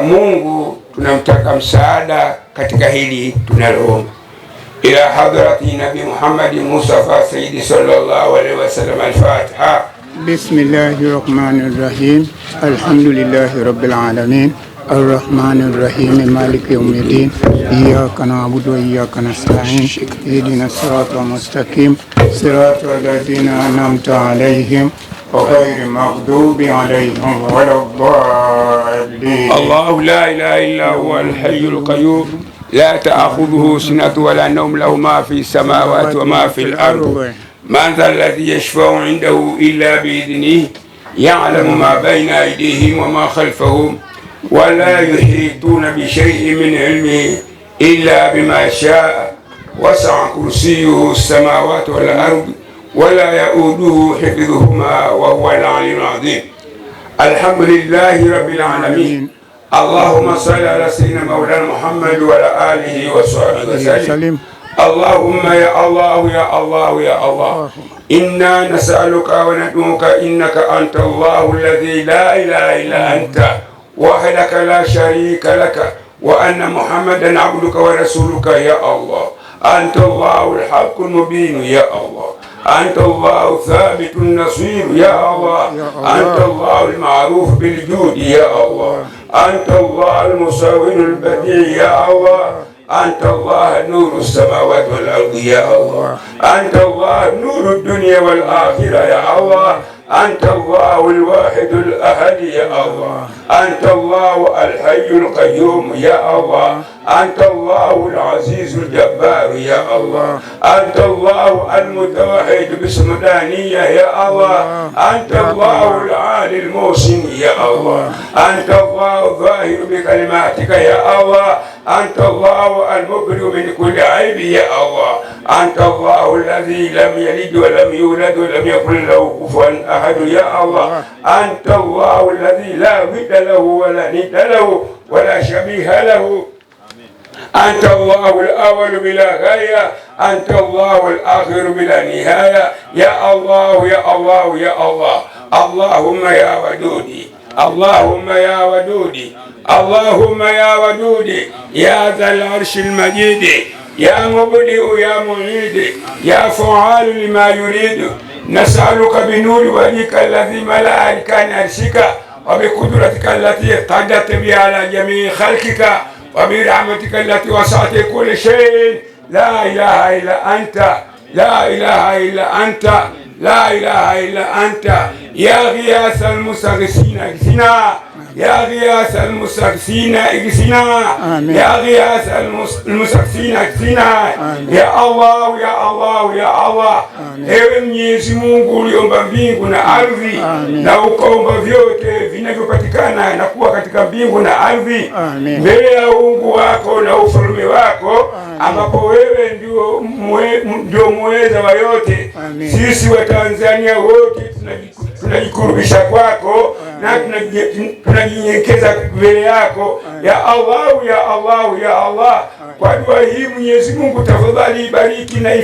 Mungu tunamtaka msaada katika hili tunaloomba. Ila hadrati Nabi Muhammad Mustafa Sayyidi sallallahu alaihi wasallam. Al-Fatiha. Bismillahirrahmanirrahim. Alhamdulillahi rabbil alamin. Ar-Rahmanir-Rahim. Maliki yawmiddin. Iyyaka na'budu wa iyyaka nasta'in. Ihdinas siratal mustaqim. Siratal ladzina an'amta alaihim ghayril maghdubi alaihim waladdallin. Allahu la ilaha illa huwal hayyul qayyum. لا تأخذه سنة ولا نوم له ما في السماوات وما في الأرض. من ذا الذي يشفع عنده إلا بإذنه يعلم ما بين أيديهم وما خلفهم ولا يحيطون بشيء من علمه إلا بما شاء وسع كرسيه السماوات والأرض ولا يؤوده حفظهما وهو العلي العظيم. الحمد لله رب العالمين. اللهم صل على سيدنا مولانا محمد وعلى آله وصحبه وسلم. اللهم يا الله يا الله يا الله إنا نسألك وندعوك إنك أنت الله الذي لا إله إلا أنت وحدك لا شريك لك وأن محمدا عبدك ورسولك يا الله. أنت الله الحق المبين يا الله. أنت الله ثابت النصير يا الله. أنت الله المعروف بالجود يا الله. أنت الله المصور البديع يا الله. أنت الله نور السماوات والأرض يا الله. أنت الله نور الدنيا والآخرة يا الله. أنت الله الواحد الأحد يا الله. أنت الله الحي القيوم يا الله. أنت الله العزيز الجبار يا الله. أنت الله المتوحد باسم دانية يا الله. أنت الله العالي الموسم يا الله. أنت الله الظاهر بكلماتك يا الله. أنت الله المبرئ من كل عيب يا الله. أنت الله الذي لم يلد ولم يولد ولم يكن له كفوا أحد يا الله. أنت الله الذي لا ضد له ولا ند له ولا شبيه له. أنت الله الأول بلا غاية. أنت الله الآخر بلا نهاية يا الله يا الله يا الله. اللهم يا ودودي اللهم يا ودودي اللهم يا ودودي يا ذا العرش المجيد يا مبدئ يا معيد يا فعال لما يريد. نسألك بنور وجهك الذي ملأ أركان عرشك وبقدرتك التي قدرت بها على جميع خلقك وبرحمتك التي وسعت كل شيء. لا إله إلا أنت لا إله إلا أنت لا إله إلا أنت يا غياث المستغيثين اغثنا يا غياث المستغيثين اغثنا يا غياث المستغيثين اغثنا يا الله يا الله ya Allah. Ewe Mwenyezi Mungu uliomba mbingu na ardhi na ukaomba vyote vinavyopatikana na kuwa katika mbingu na ardhi mbele ya uungu wako na ufalme wako ambapo wewe ndio muweza wa yote. Sisi wa Tanzania wote tunajikurubisha kwako na tunajinyenyekeza mbele yako ya Allah ya Allah ya Allah. Kwa dua hii Mwenyezi Mungu tafadhali ibariki na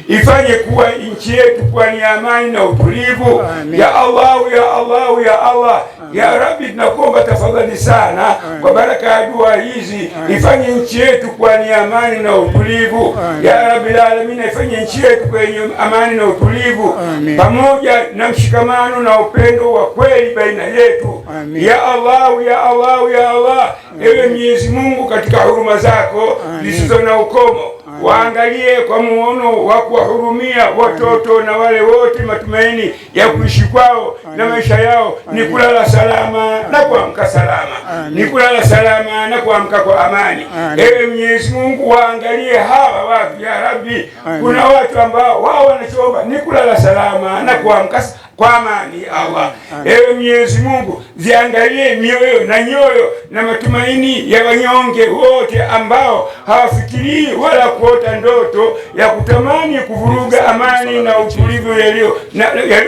ifanye kuwa nchi yetu kwa ni amani na utulivu ya Allah ya Allah ya Allah. Ya Rabbi, tunakuomba tafadhali sana kwa baraka ya dua hizi ifanye nchi yetu kwa ni amani na utulivu ya Rabbil alamin. Ifanye nchi yetu kwenye amani na utulivu pamoja na mshikamano na upendo wa kweli baina yetu ya Allah ya Allah ya Allah. Ewe Mwenyezi Mungu, katika huruma zako zisizo na ukomo waangalie kwa muono wa kuwahurumia watoto na wale wote matumaini ya kuishi kwao na maisha yao ni kulala salama na kuamka salama, ni kulala salama na kuamka kwa amani. Ewe Mwenyezi Mungu, waangalie hawa watu ya Rabbi. Kuna watu ambao wao wanachoomba ni kulala salama na kuamka kwa amani Allah. Ewe Mwenyezi Mungu, ziangalie mioyo na nyoyo na matumaini ya wanyonge wote ambao hawafikirii wala kuota ndoto ya kutamani kuvuruga amani na utulivu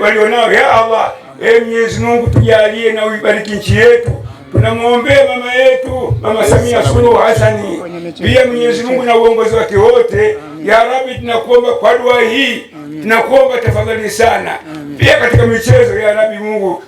walionao ya Allah. Ewe Mwenyezi Mungu, tujalie na uibariki nchi yetu. Tunamwombea mama yetu Mama Samia Suluhu Hassan, pia Mwenyezi Mungu na uongozi wake wote. Ya Rabbi, tunakuomba kwa dua hii, tunakuomba tafadhali sana pia katika michezo ya Rabbi Mungu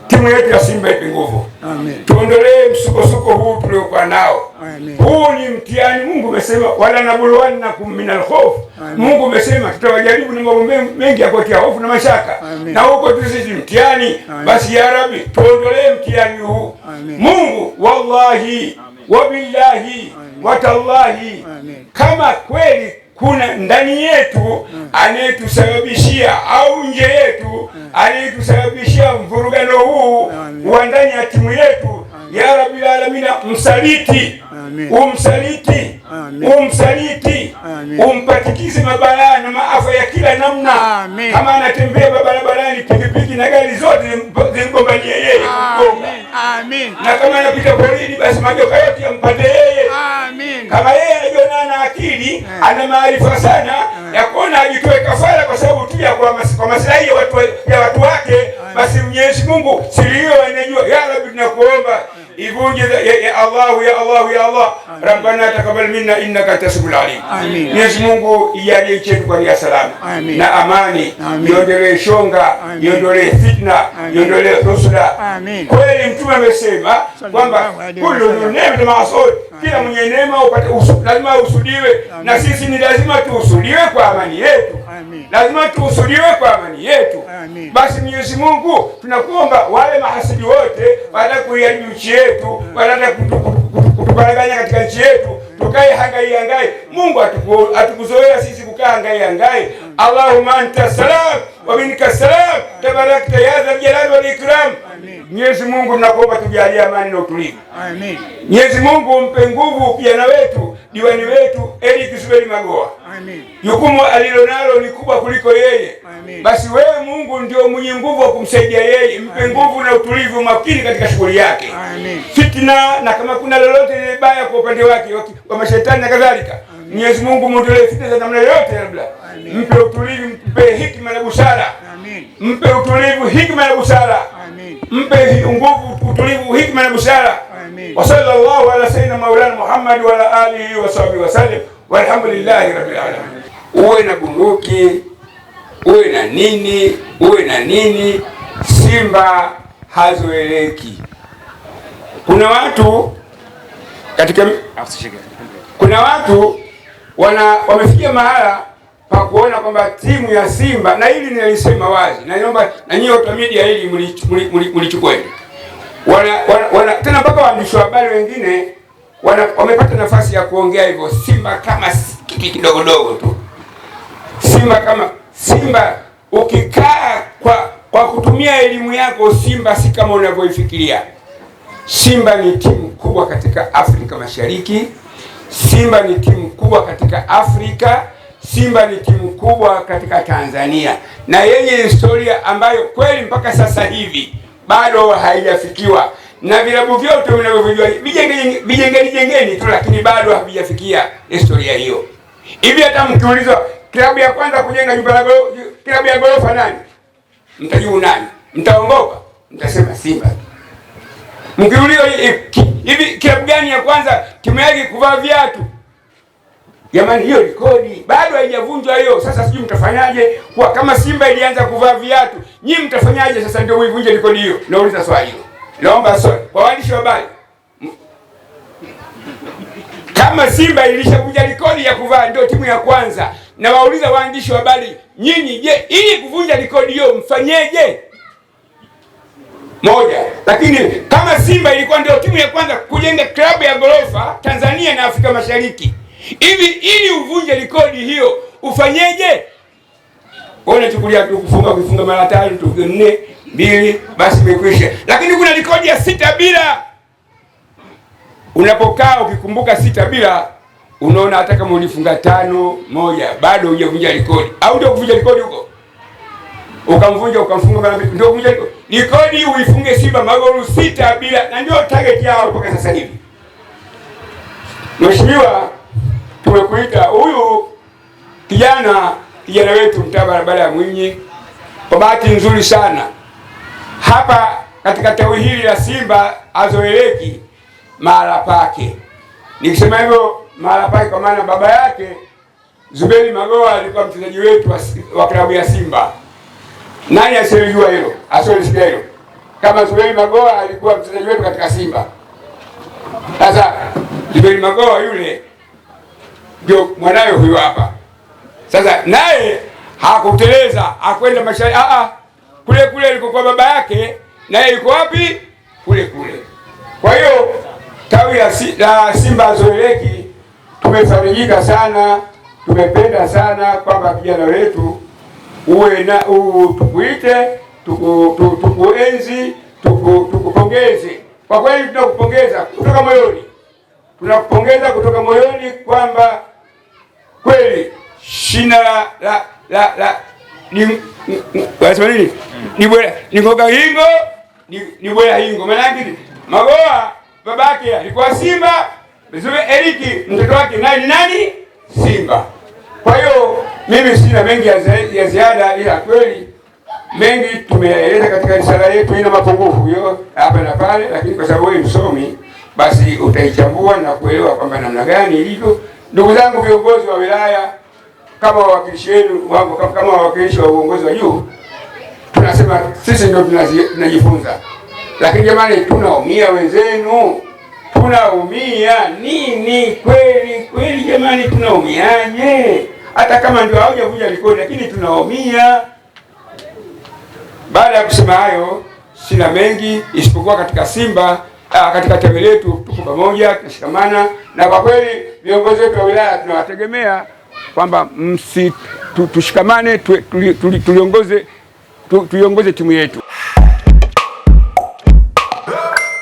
timu yetu ya Simba ipe nguvu. Amen. Tuondolee msukosuko huu tuliokuwa nao. Amen. Huu ni mtihani. Mungu umesema wala nabluwannakum minal khawf. Mungu umesema tutawajaribu ni mambo mengi ya kutia hofu na mashaka. Amen. Na huko sisi mtihani. Basi ya Rabbi tuondolee mtihani huu. Amen. Mungu wallahi wabillahi watallahi, kama kweli kuna ndani yetu anayetusababishia au nje yetu anayetusababishia mvurugano huu wa ndani ya timu yetu, ya Rabbil Alamin, msaliti, umsaliti, umsaliti, umpatikize mabalaa na maafa ya kila namna. Kama anatembea barabarani, pikipiki na gari zote zimgombanie yeye. Amen. Na kama anapita porini, basi majoka yote yampate yeye. Amen. Kama yeye anajiona ana akili, ana maarifa sana ya kuona ajitoe kafara kwa sababu tu ya kwa maslahi ya watu wake, basi Mwenyezi Mungu siri hiyo anajua. Ya Rabbi, tunakuomba ivunje ya Allah, ya Allah, ya Allah. Rabbana taqabbal minna innaka antas samiul alim. Amin. Mwenyezi Mungu ijalie chetu kwa ria salama na amani, iondolee shonga, iondolee fitna, iondolee rusula. Kweli Mtume amesema kwamba kullu ni'matin ma'sud, kila mwenye neema lazima usudiwe, na sisi ni lazima tuusudiwe kwa amani yetu. Lazima tuusudiwe kwa amani yetu. Basi Mwenyezi Mungu tunakuomba wale mahasidi wote wanataka kuiharibu nchi yetu, wanataka kutuparaganya katika nchi yetu, tukae hangai. Mungu atukuzoea sisi kukaa hangai. Allahumma anta salam wa minka salam tabarakta ya dhal jalali wal ikram. Mwenyezi Mungu tunakuomba tujalie amani na utulivu. Amen. Mwenyezi Mungu mpe nguvu kijana wetu, diwani wetu Eric Zuberi Magoa. Amen. Jukumu alilonalo ni kubwa kuliko yeye. Amen. Basi wewe Mungu ndio mwenye nguvu wa kumsaidia yeye, mpe nguvu na utulivu, makini katika shughuli yake. Amen. Fitna na kama kuna lolote lile baya kwa upande wake wa mashetani na kadhalika, Mwenyezi Mungu muondolee fitna za namna yote. Labda mpe utulivu, mpe hikima na busara. Amen. Mpe utulivu, hikima na busara. Amen. Mpe nguvu, utulivu, hikima na busara. Amen. Wa sallallahu ala sayyidina maulana Muhammad wa ala alihi wa sahbihi wa sallam walhamdulillahi rabbil alamin. Uwe na bunduki, uwe na nini, Simba hazoeleki. Kuna watu wamefikia mahala pa kuona kwamba timu ya Simba, na hili nilisema wazi, na naomba na nyinyi watu wa media hili mlichukue. Tena mpaka waandishi wa habari wengine wamepata nafasi ya kuongea hivyo. Simba kama kitu kidogo tu. Simba ukikaa kwa kutumia elimu yako, Simba si kama unavyoifikiria. Simba ni timu kubwa katika Afrika Mashariki. Simba ni timu kubwa katika Afrika. Simba ni timu kubwa katika Tanzania, na yenye historia ambayo kweli mpaka sasa hivi bado haijafikiwa na vilabu vyote vinavyojua vijengeni tu, lakini bado havijafikia historia hiyo. Hivi hata mkiulizwa klabu ya kwanza kujenga klabu ya gorofa nani, mtajibu nani? Mtaongopa, mtasema Simba. Mkiulizwa hivi klabu gani ya kwanza timu yake kuvaa viatu, jamani, hiyo rekodi bado haijavunjwa hiyo. Sasa sijui mtafanyaje kwa kama Simba ilianza kuvaa viatu, nyinyi mtafanyaje sasa ndio uivunje rekodi hiyo? Nauliza swali hilo. Naomba swali kwa waandishi wa habari. Kama Simba ilishavunja rekodi ya kuvaa ndio timu ya kwanza, na wauliza waandishi wa habari, nyinyi je, ili kuvunja rekodi hiyo mfanyeje? Moja. Lakini kama Simba ilikuwa ndio timu ya kwanza kujenga klabu ya gorofa Tanzania na Afrika Mashariki, hivi ili uvunje rekodi hiyo ufanyeje? Unachukulia tu kufunga mara 3 tu 4 2 basi imekwisha. Lakini kuna rekodi ya 6 bila. Unapokaa ukikumbuka 6 bila, unaona hata kama ulifunga 5-1 bado hujavunja rekodi. Au ndio kuvunja rekodi huko? Ukamfunga mara 2 ndio kuvunja rekodi. Rekodi uifunge Simba magoli 6 bila, na ndio target yao mpaka sasa hivi. Mheshimiwa, tumekuita huyu kijana wetu mtaa barabara ya Mwinyi. Kwa bahati nzuri sana hapa katika tawi hili la Simba azoeleki mahala pake. Nikisema hivyo mahala pake kwa maana baba yake Zuberi Magoa alikuwa mchezaji wetu wa klabu ya Simba. Nani asiyejua hilo? Asiyesikia hilo? kama Zuberi Magoa alikuwa mchezaji wetu katika Simba. Sasa Zuberi Magoa yule ndio mwanawe huyo hapa. Sasa naye hakuteleza, akwenda maisha kule kule alikokuwa baba yake, naye yuko wapi? Kule kule. Kwa hiyo tawi la Simba hazoeleki tumefarijika sana, tumependa sana kwamba vijana wetu uwe na tukuite, tukuenzi, tukupongeze. Kwa kweli tunakupongeza kutoka moyoni. Tunakupongeza kutoka moyoni kwamba kweli shina ni ngoga hingo ni bwela hingo. Maana yake Magoa babake alikuwa Simba, Eriki mtoto wake naye ni nani? Simba. Kwa hiyo mimi sina mengi ya ziada, ila kweli mengi tumeeleza katika risala yetu. Ina mapungufu hiyo hapa na pale, lakini kwa sababu wewe msomi basi utaichambua na kuelewa kwamba namna gani ilivyo. Ndugu zangu viongozi wa wilaya, kama wawakilishi wenu wangu, kama wawakilishi wa uongozi wa juu, tunasema sisi ndio tunajifunza, lakini jamani, tunaumia wenzenu, tunaumia nini? Kweli kweli jamani, tunaumiaje? Hata kama ndio haujavuja rekodi, lakini tunaumia. Baada ya kusema hayo, sina mengi isipokuwa katika Simba, katika tawi letu tuko pamoja, tunashikamana, na kwa kweli viongozi wetu wa wilaya tunawategemea kwamba tushikamane, tuiongoze timu yetu.